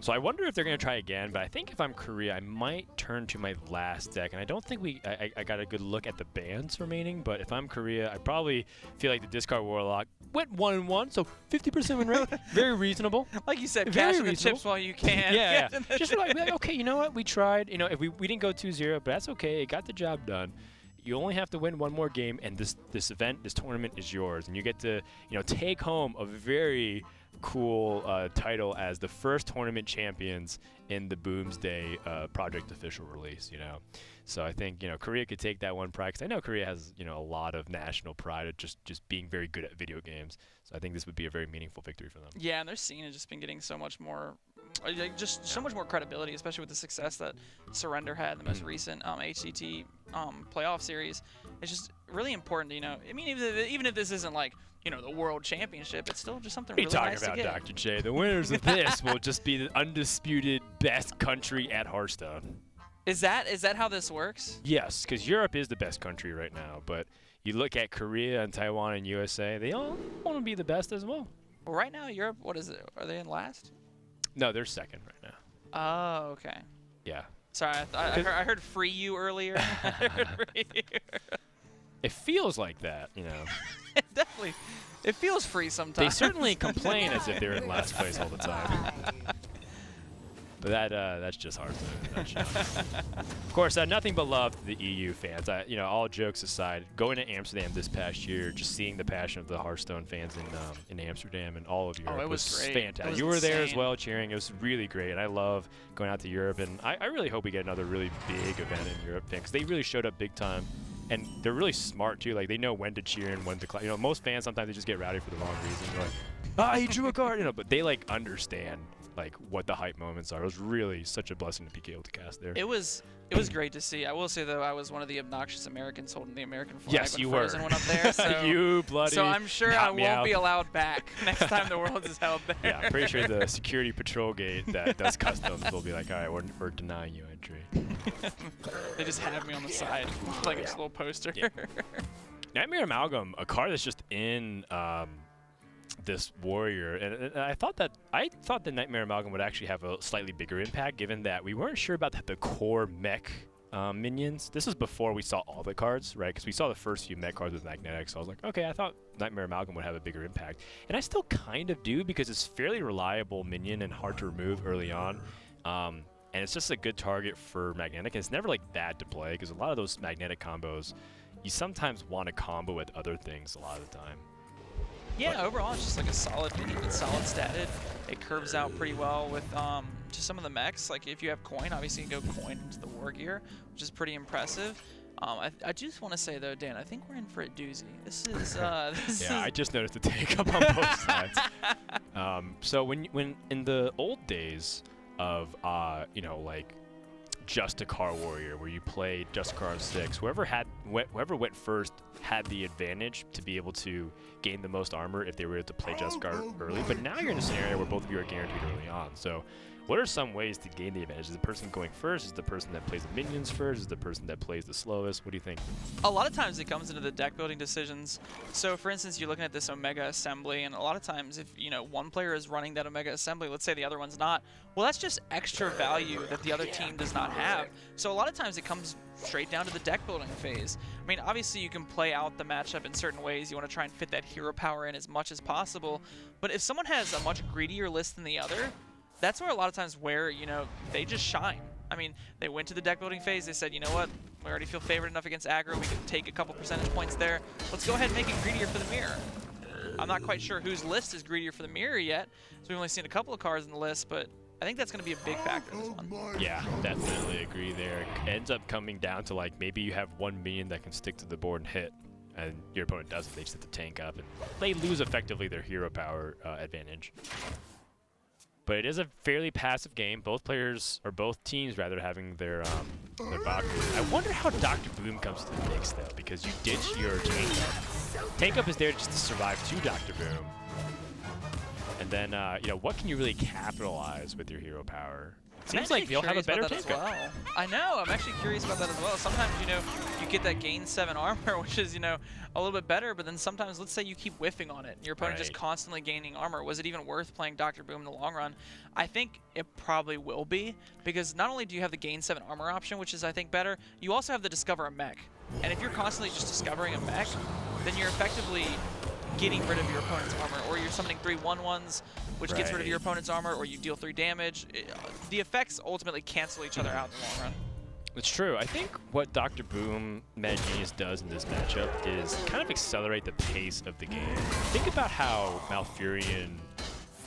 So I wonder if they're going to try again, but I think if I'm Korea, I might turn to my last deck. And I don't think I got a good look at the bans remaining, but if I'm Korea, I probably feel like the Discard Warlock went 1-1, so 50% win rate. Very reasonable. Like you said, Very cash in the reasonable. chips while you can. Yeah, yeah. Just like, okay, you know what? We tried. You know, if we didn't go 2-0, but that's okay. It got the job done. You only have to win one more game, and this event, this tournament is yours, and you get to, you know, take home a very cool title as the first tournament champions in the Boomsday Project official release, you know. So I think, you know, Korea could take that one pride, because I know Korea has, you know, a lot of national pride of just being very good at video games. So I think this would be a very meaningful victory for them. Yeah, and their scene has just been getting so much more, so much more credibility, especially with the success that Surrender had in the most recent HCT playoff series. It's just really important, you know. I mean, even if this isn't like, you know, the World Championship, it's still just something really nice to get. What are you talking about, Dr. J? The winners of this will just be the undisputed best country at Hearthstone. Is that how this works? Yes, because Europe is the best country right now, but you look at Korea and Taiwan and USA, they all want to be the best as well. Well, right now, Europe, what is it? Are they in last? No, they're second right now. Oh, okay. Yeah. Sorry, I heard free you earlier. It feels like that, you know. Definitely. It feels free sometimes. They certainly complain as if they're in last place all the time. But that's just Hearthstone. Of course, nothing but love to the EU fans. You know, all jokes aside, going to Amsterdam this past year, just seeing the passion of the Hearthstone fans in Amsterdam and all of Europe it was great. fantastic. It was you were there as insane. well, cheering. It was really great. And I love going out to Europe, and I really hope we get another really big event in Europe, because they really showed up big time. And they're really smart too. Like, they know when to cheer and when to clap. You know, most fans sometimes they just get rowdy for the wrong reason. They're like, ah, he drew a card, you know. But they like understand like what the hype moments are. It was really such a blessing to be able to cast there. It was great to see. I will say though, I was one of the obnoxious Americans holding the American flag. Yes, when you Frozen were. went up there. So, you bloody. So I'm sure I won't be allowed back next time the Worlds is held there. Yeah, I'm pretty sure the security patrol gate that does customs will be like, all right, we're denying you entry. They just have me on the side, like a little poster. Yeah. Nightmare Amalgam, a card that's just in this warrior, and I thought the Nightmare Amalgam would actually have a slightly bigger impact, given that we weren't sure about the core mech minions. This was before we saw all the cards, right? Because we saw the first few mech cards with magnetics, so I was like, okay, I thought Nightmare Amalgam would have a bigger impact, and I still kind of do, because it's fairly reliable minion and hard to remove early on. And it's just a good target for magnetic, and it's never like bad to play, because a lot of those magnetic combos, you sometimes want to combo with other things a lot of the time. Yeah, overall it's just like a solid minion. It's solid statted. It curves out pretty well with just some of the mechs. Like if you have coin, obviously you can go coin into the war gear, which is pretty impressive. I just want to say though, Dan, I think we're in for a doozy. This is yeah, I just noticed the take up on both sides. So when in the old days of you know, like just a car warrior, where you played just a car on 6, whoever went first had the advantage to be able to gain the most armor if they were able to play just car early. But now you're in a scenario where both of you are guaranteed early on. So what are some ways to gain the advantage? Is the person going first? Is the person that plays the minions first? Is the person that plays the slowest? What do you think? A lot of times it comes into the deck building decisions. So for instance, you're looking at this Omega Assembly, and a lot of times if, you know, one player is running that Omega Assembly, let's say the other one's not, well, that's just extra value that the other team does not have. So a lot of times it comes straight down to the deck building phase. I mean, obviously you can play out the matchup in certain ways. You want to try and fit that hero power in as much as possible. But if someone has a much greedier list than the other, that's where a lot of times where, you know, they just shine. I mean, they went to the deck building phase. They said, you know what, we already feel favored enough against aggro. We can take a couple percentage points there. Let's go ahead and make it greedier for the mirror. I'm not quite sure whose list is greedier for the mirror yet. So we've only seen a couple of cards in the list, but I think that's going to be a big factor in this one. Yeah, definitely agree there. It ends up coming down to, like, maybe you have one minion that can stick to the board and hit, and your opponent doesn't. They just hit the tank up, and they lose effectively their hero power advantage. But it is a fairly passive game. Both players, or both teams rather, having their Baku. I wonder how Dr. Boom comes to the mix though, because you ditch your tank up Tank Up is there just to survive to Dr. Boom. And then, you know, what can you really capitalize with your hero power? Seems like they'll have a better Tank Up. Well. I know. I'm actually curious about that as well. Sometimes, you know, you get that gain 7 armor, which is, you know, a little bit better. But then sometimes, let's say you keep whiffing on it, and your opponent just constantly gaining armor. Was it even worth playing Dr. Boom in the long run? I think it probably will be, because not only do you have the gain 7 armor option, which is, I think, better, you also have the discover a mech. And if you're constantly just discovering a mech, then you're effectively getting rid of your opponent's armor, or you're summoning 3 1/1s, which gets rid of your opponent's armor, or you deal 3 damage. The effects ultimately cancel each other out in the long run. It's true. I think what Dr. Boom Mad Genius does in this matchup is kind of accelerate the pace of the game. Think about how Malfurion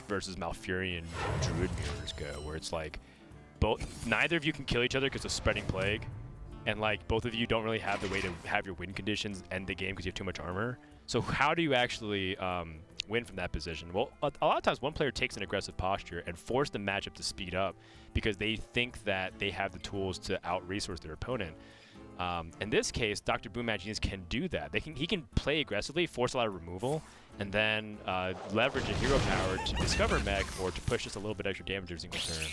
versus Malfurion Druid mirrors go, where it's like neither of you can kill each other because of spreading plague, and like both of you don't really have the way to have your win conditions end the game because you have too much armor. So how do you actually win from that position? Well, a lot of times one player takes an aggressive posture and force the matchup to speed up because they think that they have the tools to out-resource their opponent. In this case, Dr. Boom Mad Genius can do that. He can play aggressively, force a lot of removal, and then leverage a hero power to discover mech or to push just a little bit extra damage every single turn.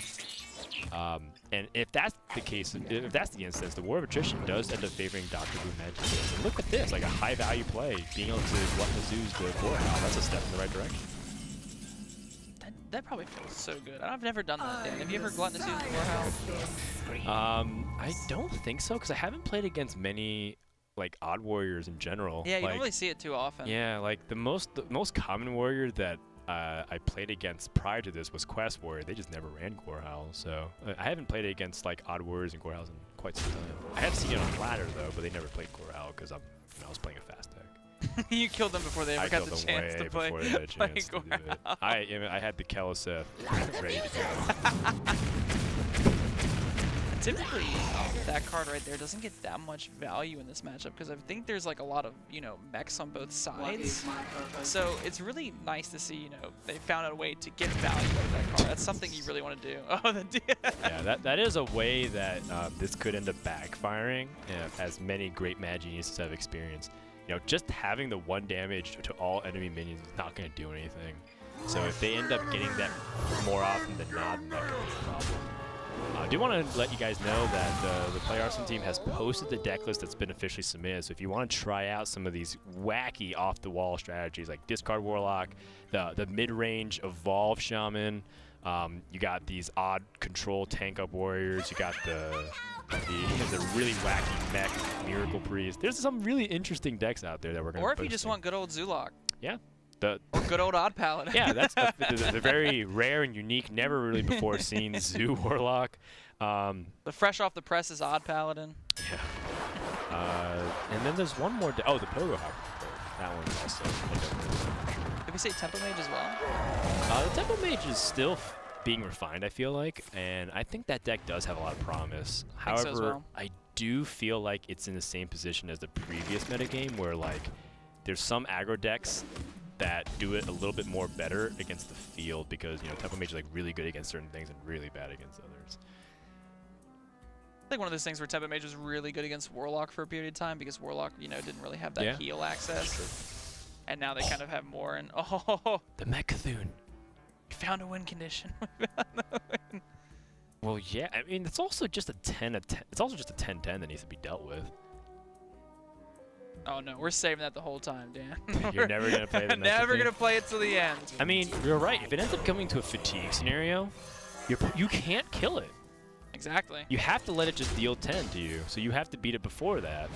And if that's the case, if that's the instance, the War of Attrition does end up favoring Dr. Boom Mad Genius. And look at this, like a high-value play, being able to Gluttonous Ooze the Warhowl. That's a step in the right direction. That probably feels so good. I've never done that, Dan. Have you ever Gluttonous Ooze the Warhowl? I don't think so, because I haven't played against many like odd warriors in general. Yeah, you don't really see it too often. Yeah, like the most common warrior that I played against prior to this was Quest Warrior. They just never ran Gorehowl, so I haven't played against like odd warriors and Gorehowls in quite some time. I have seen it on ladder though, but they never played Gorehowl because I was playing a fast deck. You killed them before they ever got the chance to play. Before they had a chance to do it. I had the Keliseth ready to go. Typically, that card right there doesn't get that much value in this matchup because I think there's like a lot of, you know, mechs on both sides. So it's really nice to see, you know, they found a way to get value out of that card. That's something you really want to do. Oh, yeah, that is a way that this could end up backfiring, as many great Mad Geniuses have experienced. You know, just having the 1 damage to all enemy minions is not going to do anything. So if they end up getting that more often than not, then that could be a problem. I do want to let you guys know that the Play Arsenal team has posted the deck list that's been officially submitted. So if you want to try out some of these wacky off-the-wall strategies like Discard Warlock, the mid-range Evolve Shaman, you got these odd control Tank Up Warriors, you got the really wacky mech Miracle Priest. There's some really interesting decks out there that we're going to Or if you just want good old Zulok. Yeah. Or good old Odd Paladin. Yeah, that's the very rare and unique, never really before seen Zoo Warlock. The fresh off the press is Odd Paladin. Yeah. And then there's one more. Oh, the Pogo Hopper. That one's also. Did we say Temple Mage as well? The Temple Mage is still being refined, I feel like, and I think that deck does have a lot of promise. However, I do feel like it's in the same position as the previous metagame, where like there's some aggro decks that do it a little bit more better against the field because, you know, Temple Mage is like really good against certain things and really bad against others. I think one of those things where Temple Mage was really good against Warlock for a period of time because Warlock, you know, didn't really have that heal access. And now they kind of have more. And the Mecha'thun. We found a win condition. Well, yeah. I mean, it's also just a 10. It's also just a 10/10 that needs to be dealt with. Oh no, we're saving that the whole time, Dan. You're never gonna play the Mecha'thun? Never gonna play it till the end. I mean, you're right. If it ends up coming to a fatigue scenario, you can't kill it. Exactly. You have to let it just deal 10 to you, so you have to beat it before that.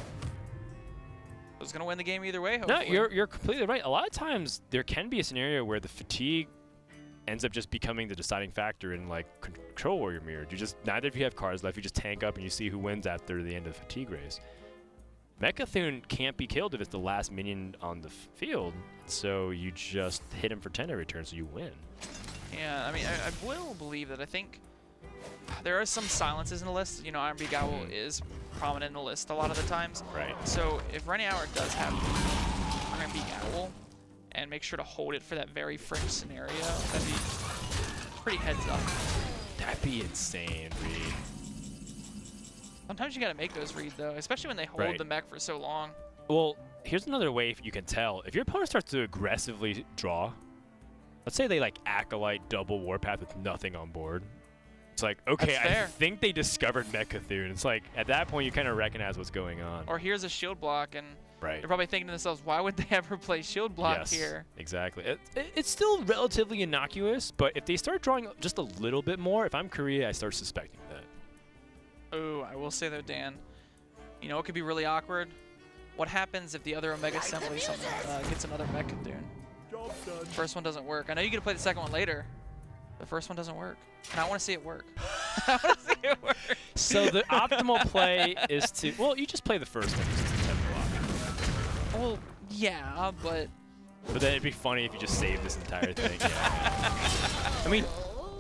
I was gonna win the game either way, hopefully. No, you're completely right. A lot of times there can be a scenario where the fatigue ends up just becoming the deciding factor in like Control Warrior Mirror. Neither of you have cards left. You just tank up and you see who wins after the end of the fatigue race. Mecha'thun can't be killed if it's the last minion on the field, so you just hit him for 10 every turn, so you win. Yeah, I mean, I will believe that. I think there are some silences in the list. You know, Iron Beak Owl is prominent in the list a lot of the times. Right. So if Rennie Hour does have Iron Beak Owl and make sure to hold it for that very fringe scenario, that'd be pretty heads up. That'd be insane, Reed. Sometimes you gotta make those read though, especially when they hold the mech for so long. Well, here's another way you can tell. If your opponent starts to aggressively draw, let's say they like Acolyte double Warpath with nothing on board. It's like, okay, I think they discovered Mecha'thun. It's like, at that point, you kind of recognize what's going on. Or here's a shield block, and right. they're probably thinking to themselves, why would they ever play shield block here? Exactly. It's still relatively innocuous, but if they start drawing just a little bit more, if I'm Korea, I start suspecting that. Ooh, I will say though, Dan, you know what could be really awkward? What happens if the other Omega Assembly gets another Mecha'thun? First one doesn't work. I know you get to play the second one later. The first one doesn't work. And I want to see it work. I want to see it work. So the optimal play is to, well, you just play the first one because it's a 10 block. Well, yeah, but then it'd be funny if you just saved this entire thing. Yeah. I mean,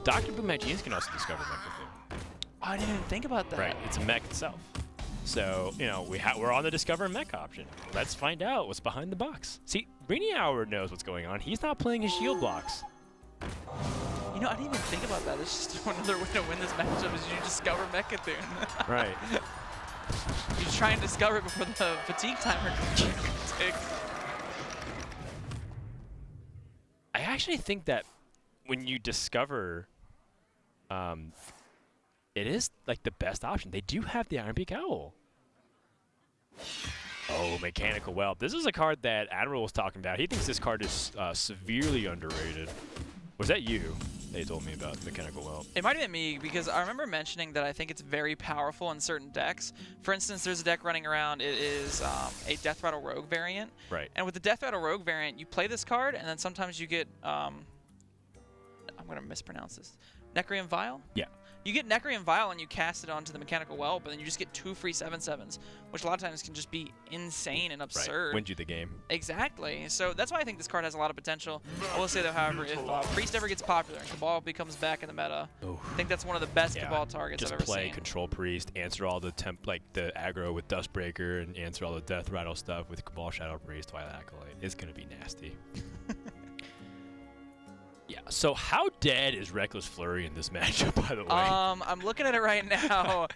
Dr. Boom Magines can also discover Mecha'thun. I didn't even think about that. Right, it's a mech itself. So, you know, we're on the Discover Mech option. Let's find out what's behind the box. See, Brainy Hour knows what's going on. He's not playing his shield blocks. You know, I didn't even think about that. It's just another way to win this matchup is you discover Mecha'thun. Right. You try and discover it before the fatigue timer ticks. I actually think that when you discover, it is like the best option. They do have the Iron Beak Owl. Oh, Mechanical Whelp. This is a card that Admiral was talking about. He thinks this card is severely underrated. Was that you? They told me about Mechanical Whelp. It might have been me because I remember mentioning that I think it's very powerful in certain decks. For instance, there's a deck running around. It is a Death Rattle Rogue variant. Right. And with the Death Rattle Rogue variant, you play this card, and then sometimes you get I'm going to mispronounce this. Necrium Vial? Yeah. You get Necrium Vial and you cast it onto the Mechanical Whelp, and then you just get 2 free 7/7s, which a lot of times can just be insane and absurd. Right. Wins you the game. Exactly. So that's why I think this card has a lot of potential. I will say, though, however, if Priest ever gets popular and Cabal becomes back in the meta, I think that's one of the best Cabal targets I've ever seen. Just play Control Priest, answer all the the aggro with Dustbreaker, and answer all the Death Rattle stuff with Cabal Shadow Priest, Twilight Acolyte. It's going to be nasty. Yeah, so how dead is Reckless Flurry in this matchup, by the way? I'm looking at it right now,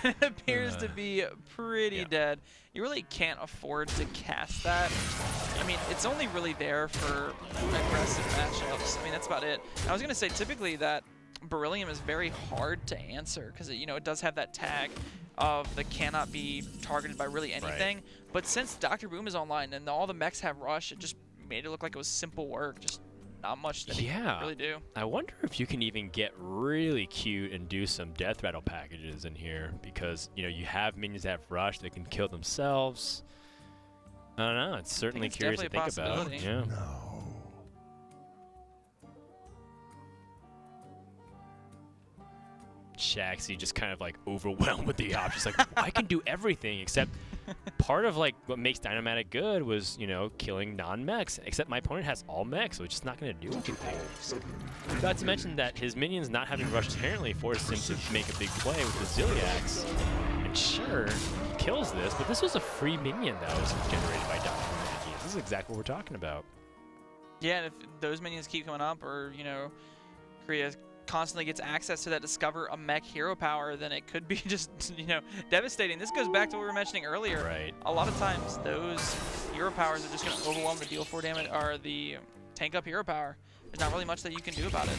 and it appears to be pretty dead. You really can't afford to cast that. I mean, it's only really there for aggressive matchups. I mean, that's about it. I was going to say, typically, that Beryllium is very hard to answer, because it does have that tag of the cannot be targeted by really anything. Right. But since Dr. Boom is online, and all the mechs have rush, it just made it look like it was simple work. Just not much that you can really do. I wonder if you can even get really cute and do some Death Rattle packages in here, because you have minions that have rush, they can kill themselves. I don't know. It's certainly curious to think about. Yeah. No. Shaxi just kind of like overwhelmed with the options. Like, I can do everything except part of like what makes Dynamatic good was, killing non-mechs. Except my opponent has all mechs, so it's just not going to do anything. Not to mention that his minions not having rush inherently forced him to make a big play with the Ziliax. And sure, he kills this, but this was a free minion that was generated by Dynamatic. This is exactly what we're talking about. Yeah, and if those minions keep coming up, or Korea constantly gets access to that discover a mech hero power, then it could be just devastating. This goes back to what we were mentioning earlier. Right. A lot of times those hero powers are just going to overwhelm the deal 4 damage or the tank up hero power. There's not really much that you can do about it.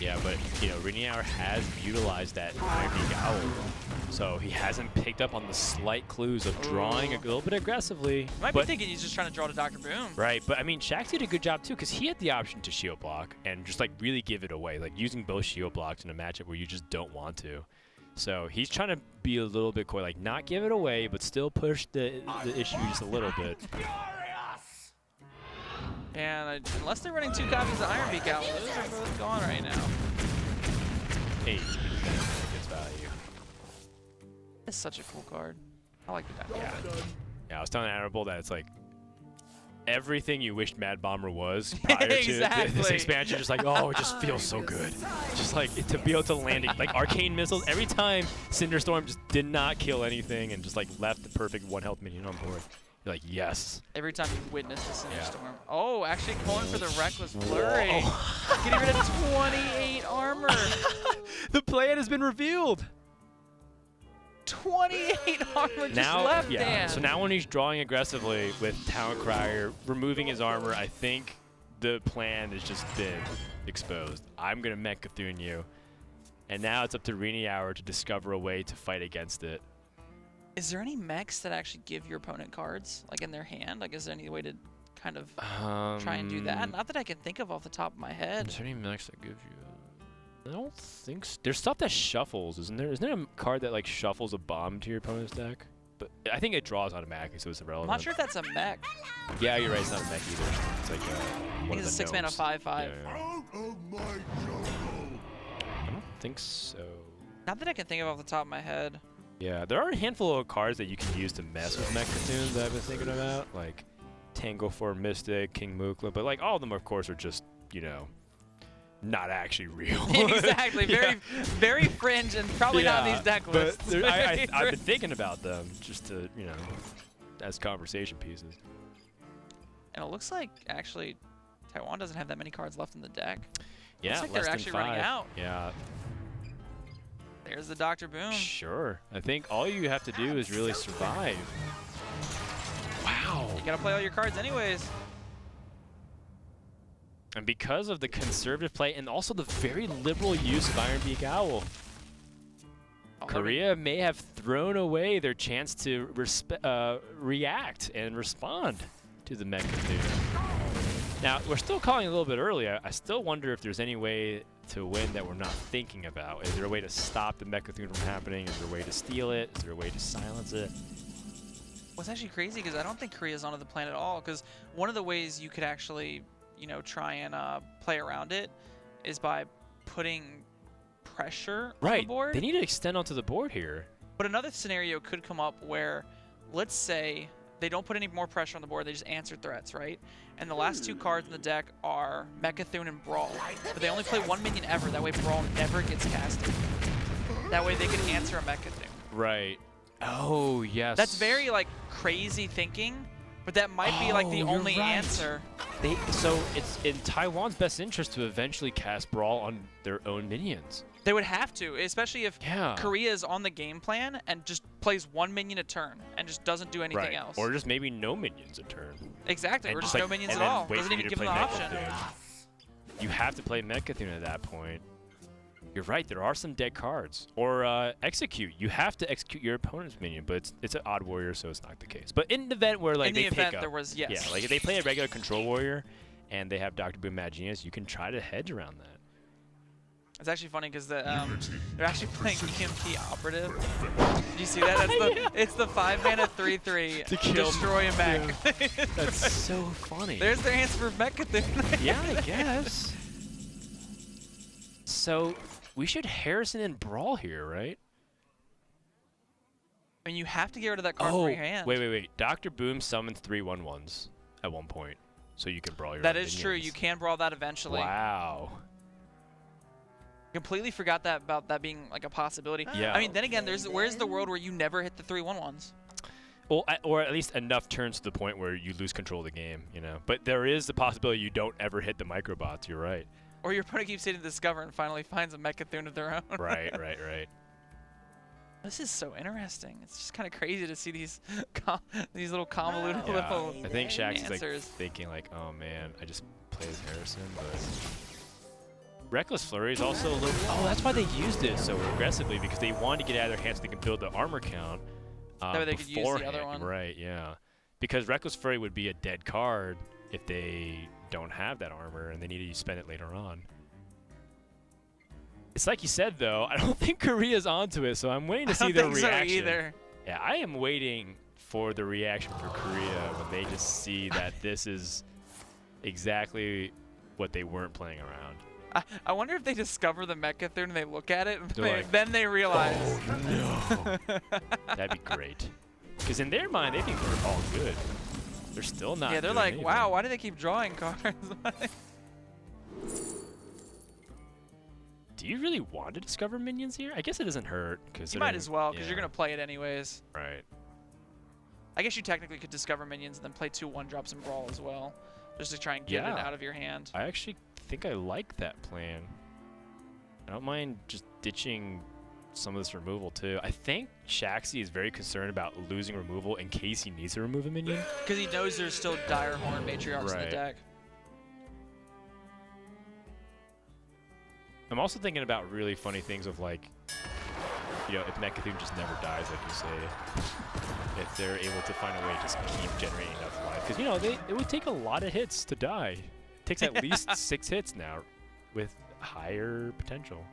Yeah, but Riniauer has utilized that Iron Beak Owl, so he hasn't picked up on the slight clues of drawing a little bit aggressively. You might be thinking he's just trying to draw to Dr. Boom. Right, but I mean, Shax did a good job too, because he had the option to shield block and just like really give it away, like using both shield blocks in a matchup where you just don't want to. So he's trying to be a little bit coy, like not give it away, but still push the issue just a little bit. And unless they're running 2 copies of Iron Beak Owl, those are both gone right now. Hey, gets value. It's such a cool card. I like the Dynamo. Yeah, I was telling Admirable that it's like everything you wished Mad Bomber was prior to this expansion. Just like, oh, it just feels so good. Just like to be able to land it, like arcane missiles. Every time Cinderstorm just did not kill anything and just like left the perfect 1 health minion on board. You're like, yes. Every time you witness the Cinderstorm. Oh, actually going for the Reckless Flurry. Getting rid of 28 armor. The plan has been revealed. 28 armor just Now, left, yeah. Dan. So now when he's drawing aggressively with Talent Crier, removing his armor, I think the plan has just been exposed. I'm going to Mech Cthulhu you. And now it's up to Rini Hour to discover a way to fight against it. Is there any mechs that actually give your opponent cards, like in their hand? Like, is there any way to kind of try and do that? Not that I can think of off the top of my head. Is there any mechs that give you? I don't think so. There's stuff that shuffles, isn't there? Isn't there a card that like shuffles a bomb to your opponent's deck? But I think it draws automatically, so it's irrelevant. I'm not sure if that's a mech. Yeah, you're right. It's not a mech either. It's like I think it's a 6-mana 5/5. Yeah. Out of my jungle. I don't think so. Not that I can think of off the top of my head. Yeah, there are a handful of cards that you can use to mess with Mech Cthulhu that I've been thinking about, like Tango for Mystic, King Mukla, but like all of them, of course, are just, you know, not actually real. Exactly. Very fringe and probably not in these deck lists. But I've been thinking about them just to, you know, as conversation pieces. And it looks like, actually, Taiwan doesn't have that many cards left in the deck. Yeah, looks like less they're than actually 5. running out. Yeah. There's the Dr. Boom. Sure. I think all you have to do is really survive. Wow. You gotta play all your cards anyways. And because of the conservative play and also the very liberal use of Iron Beak Owl, Korea may have thrown away their chance to react and respond to the Mech Cthulhu. Now, we're still calling a little bit early. I still wonder if there's any way to win that we're not thinking about. Is there a way to stop the Mech Cthulhu from happening? Is there a way to steal it? Is there a way to silence it? What's actually crazy, because I don't think Korea's onto the plan at all, because one of the ways you could actually, you know, try and play around it is by putting pressure on the board. They need to extend onto the board here. But another scenario could come up where, let's say, they don't put any more pressure on the board, they just answer threats, right? And the last 2 cards in the deck are Mechathune and Brawl. But they only play 1 minion ever, that way Brawl never gets casted. That way they can answer a Mechathune. Right. Oh, yes. That's very, like, crazy thinking, but that might be, like, the only answer. So it's in Taiwan's best interest to eventually cast Brawl on their own minions. They would have to, especially if Yeah. Korea is on the game plan and just plays 1 minion a turn and just doesn't do anything else. Or just maybe no minions a turn. Exactly, And or just like- no minions and at then all. wait Doesn't for you even to give them play the option. Mechathune. You have to play Mechathune at that point. You're right, there are some dead cards. Or execute. You have to execute your opponent's minion, but it's an odd warrior, so it's not the case. But in the event where like In they the pick event up, there was, yes. yeah, like if they play a regular control warrior and they have Dr. Boom Mad Genius, you can try to hedge around that. It's actually funny because the Unity. they're actually playing Precision. EMP Operative. Did you see that? That's the, it's the 5-mana 3/3 To kill- destroy him back. That's so funny. There's their answer for Mechathune. Yeah, I guess. So we should Harrison and Brawl here, right? I mean, you have to get rid of that card from your hand. wait. Dr. Boom summons 3/1/1s at one point, so you can brawl your That own is true. minions. You can brawl that eventually. Wow. Completely forgot that about that being like a possibility. Yeah. I mean, then again, where's the world where you never hit the 3/1/1s? Well, or at least enough turns to the point where you lose control of the game, you know. But there is the possibility you don't ever hit the microbots. You're right. Or your opponent keeps hitting Discover and finally finds a Mechathune of their own. Right. This is so interesting. It's just kind of crazy to see these these little convoluted Yeah. little I think Shax is like answers. thinking like, oh man, I just played as Harrison, but Reckless Flurry is also a little. Oh, that's why they used it so aggressively, because they wanted to get out of their hands so they can build the armor count. That way they could use the other one. Right, yeah. Because Reckless Flurry would be a dead card if they don't have that armor and they need to spend it later on. It's like you said, though, I don't think Korea's onto it, so I'm waiting to see their reaction. I don't think so either. Yeah, I am waiting for the reaction for Korea when they just see that this is exactly what they weren't playing around. I wonder if they discover the Mechathune and they look at it, and They're like, then they realize. Oh, no. That'd be great. Because in their mind, they think they're all good. They're still not. Yeah, they're doing like, anything. wow, why do they keep drawing cards? Do you really want to discover minions here? I guess it doesn't hurt. You might as well, because you're going to play it anyways. Right. I guess you technically could discover minions and then play 2 1-drops and Brawl as well, just to try and get it out of your hand. I actually think I like that plan. I don't mind just ditching some of this removal too. I think Shaxi is very concerned about losing removal in case he needs to remove a minion. Because he knows there's still Dire Horn Matriarchs in the deck. I'm also thinking about really funny things of like, you know, if Mecha'thun just never dies, like you say, if they're able to find a way to just keep generating enough life. Because, you know, it would take a lot of hits to die. It takes at least 6 hits now with higher potential.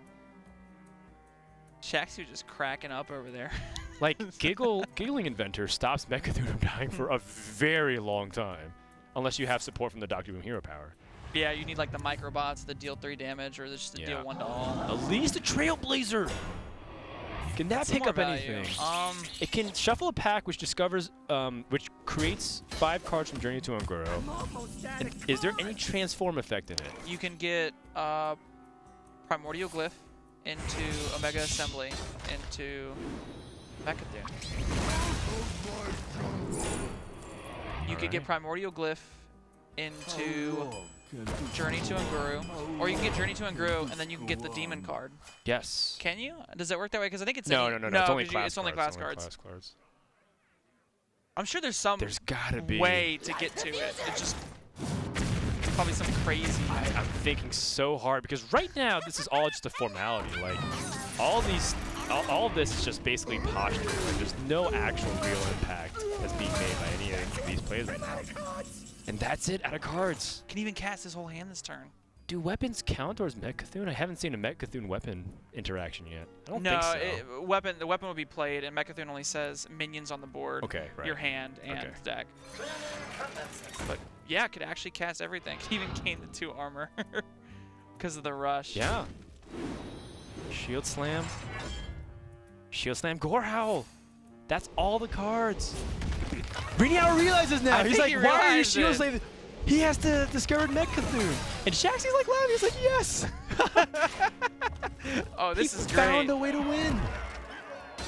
Shaxi just cracking up over there. Like, Giggling Inventor stops Mecha'thun from dying for a very long time. Unless you have support from the Dr. Boom hero power. Yeah, you need like the microbots that deal 3 damage or just to deal 1 to all. At least a Trailblazer! Can that pick up anything? It can shuffle a pack which discovers, which creates 5 cards from Journey to Ungoro. And is there any transform effect in it? You can get Primordial Glyph into Omega Assembly into Mecha'thun. You could get Primordial Glyph into Journey to Unguru, or you can get Journey to Unguru and then you can get the Demon card. Yes. Can you? Does that work that way? Because I think it's no. It's only class cards. I'm sure there's some gotta be way to get to it. It's just probably some crazy. I'm thinking so hard because right now this is all just a formality. Like all of this is just basically posture. Like, there's no actual real impact that's being made by any of these players right now. And that's it out of cards. Can even cast his whole hand this turn. Do weapons count towards Mecha'thun? I haven't seen a Mecha'thun weapon interaction yet. I don't think so. No, the weapon will be played, and Mecha'thun only says minions on the board, your hand, and deck. But yeah, it could actually cast everything. Even gain the 2 armor because of the rush. Yeah. Shield Slam. Shield Slam Gorehowl. That's all the cards. Riniao realizes now. He's like, why are you Shield Slam? He has to discover Mecha'thun. And Shaxi's like laughing. He's like, yes. Oh, this is great. He found a way to win.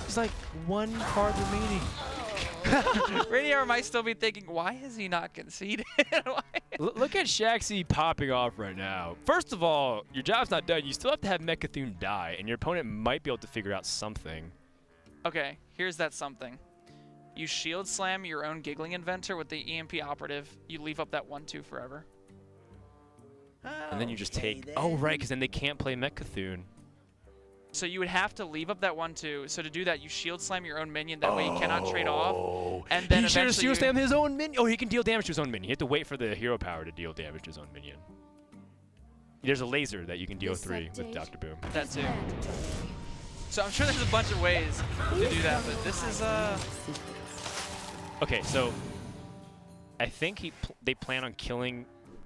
He's like, 1 card remaining. Riniao might still be thinking, why has he not conceded? Look at Shaxi popping off right now. First of all, your job's not done. You still have to have Mecha'thun die, and your opponent might be able to figure out something. Okay, here's that something. You Shield Slam your own Giggling Inventor with the EMP Operative. You leave up that 1/2 forever. And then you just take... Oh, right, because then they can't play Mecha'thun. So you would have to leave up that 1/2. So to do that, you Shield Slam your own minion. That way he cannot trade off. And then he should have Shield Slammed his own minion. Oh, he can deal damage to his own minion. You have to wait for the hero power to deal damage to his own minion. There's a laser that you can deal 3 with Dr. Boom. That too. So I'm sure there's a bunch of ways to do that, but this is Okay, so I think they plan on killing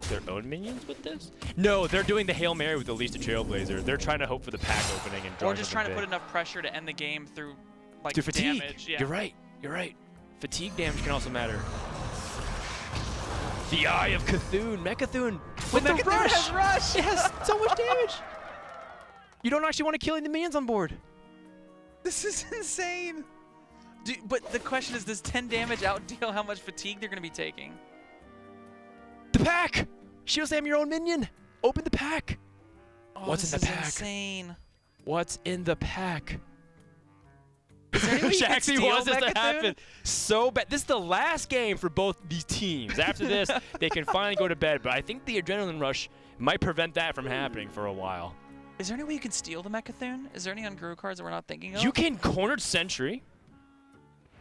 their own minions with this? No, they're doing the Hail Mary with at least a Trailblazer. They're trying to hope for the pack opening and or just trying to put enough pressure to end the game through like fatigue. Damage. Yeah. You're right. Fatigue damage can also matter. The Eye of Cthulhu, Mecha'thun. With the rush. Has rush. It has so much damage. You don't actually want to kill any minions on board. This is insane. But the question is, does 10 damage outdeal how much fatigue they're going to be taking? The pack! Shield Slam your own minion! Open the pack! Oh, What's in the pack? Insane. What's in the pack? Shaxi wants this to happen so bad. This is the last game for both these teams. After this, they can finally go to bed. But I think the adrenaline rush might prevent that from happening for a while. Is there any way you can steal the Mecha'thun? Is there any Unguru cards that we're not thinking of? You can Cornered Sentry.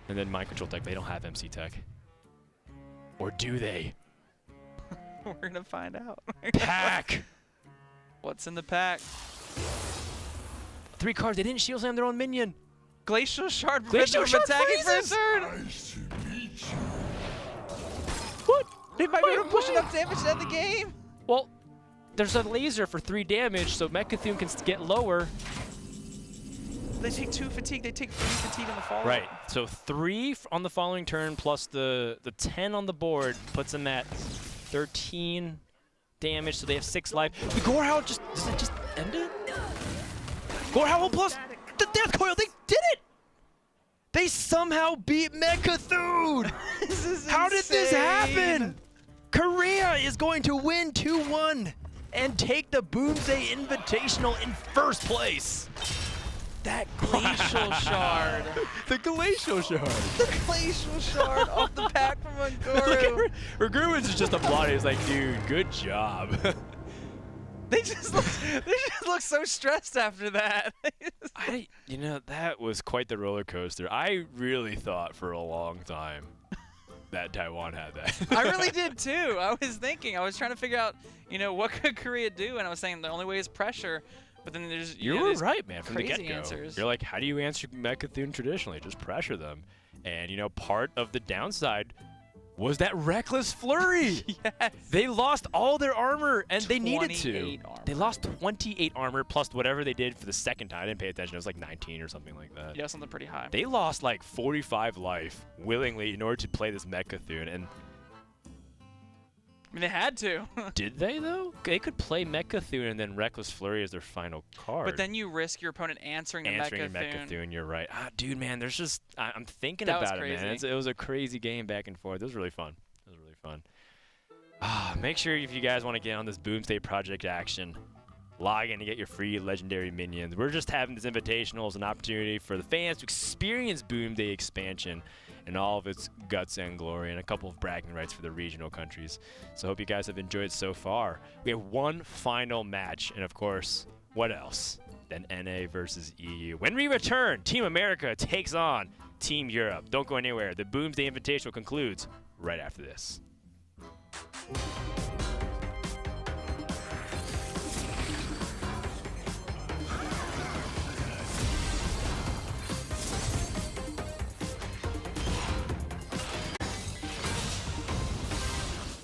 And then Mind Control Tech, they don't have MC Tech. Or do they? We're going to find out. Pack! What's in the pack? 3 cards. They didn't Shield Slam their own minion. Glacial Shard prevents them from attacking for a turn. What? They might be able to push enough damage to end the game. Well, there's a laser for 3 damage, so Mecha'thun can get lower. They take 2 fatigue. They take 3 fatigue on the follow. Right. So 3 on the following turn plus the 10 on the board puts them at 13 damage. So they have 6 life. The Gorehowl does it just end it? Gorehowl plus the Death Coil. They did it. They somehow beat Mecha'thun. How did this happen? Korea is going to win 2-1 and take the Boomsday Invitational in first place. that Glacial Shard. The Glacial Shard. The Glacial Shard off the pack from Look Unguru. at Regrewins is just applauding. He's like, dude, good job. They just look so stressed after that. You know, that was quite the roller coaster. I really thought for a long time that Taiwan had that. I really did too. I was trying to figure out, what could Korea do, and I was saying the only way is pressure. But then there's you were right, man, from the crazy get-go. answers. You're like, how do you answer Mechathune traditionally? Just pressure them. And part of the downside was that reckless flurry. Yes. They lost all their armor, and they needed to. 28 armor. They lost 28 armor plus whatever they did for the second time. I didn't pay attention. It was like 19 or something like that. Yeah, something pretty high. They lost like 45 life willingly in order to play this Mechathune. And I mean, they had to. did they, though? They could play Mechathune and then Reckless Flurry as their final card. But then you risk your opponent answering the Mechathune, you're right. Dude, man, there's just I'm thinking That was about it, man. crazy. It was a crazy game back and forth. It was really fun. Make sure if you guys want to get on this Boomsday Project action, log in to get your free legendary minions. We're just having this invitational as an opportunity for the fans to experience Boomsday expansion and all of its guts and glory, and a couple of bragging rights for the regional countries. So I hope you guys have enjoyed so far. We have one final match, and of course, what else than NA versus EU? When we return, Team America takes on Team Europe. Don't go anywhere. The Boomsday Invitational concludes right after this.